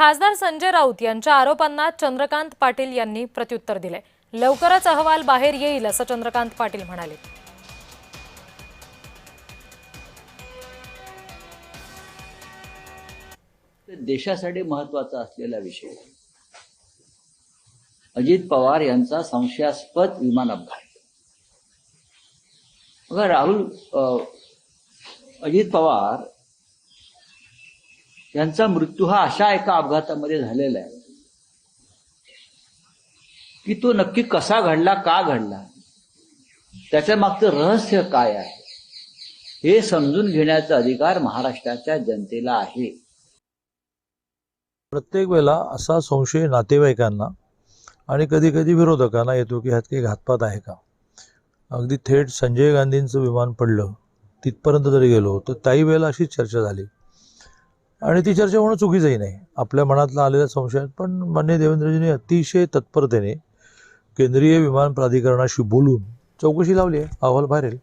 खासदार संजय राऊत यांच्या आरोपांना चंद्रकांत पाटील यांनी प्रत्युत्तर दिले। लवकरच अहवाल बाहेर येईल असं चंद्रकांत पाटील म्हणाले। देशासाठी महत्त्वाचा असलेला विषय अजित पवार यांचा संशयास्पद विमान अपघात। अजित पवार यांचा मृत्यू हा अशा एका अपघातामध्ये झालेला आहे की तो नक्की कसा घडला, का घडला, त्याच्या मागचं रहस्य काय आहे हे समजून घेण्याचा अधिकार महाराष्ट्राच्या जनतेला आहे। प्रत्येक वेळेला असा संशय नातेवाईकांना आणि कधी कधी विरोधकांना येतो की ह्यात काही घातपात आहे का। अगदी थेट संजय गांधींचं विमान पडलं तिथपर्यंत जरी गेलो तर त्याही वेळेला अशीच चर्चा झाली आणि ती चर्चा होणं चुकीचंही नाही। आपल्या मनातला आलेल्या संशयात पण माननीय देवेंद्रजींनी अतिशय तत्परतेने केंद्रीय विमान प्राधिकरणाशी बोलून चौकशी लावली आहे। अहवाल बाहेर येईल।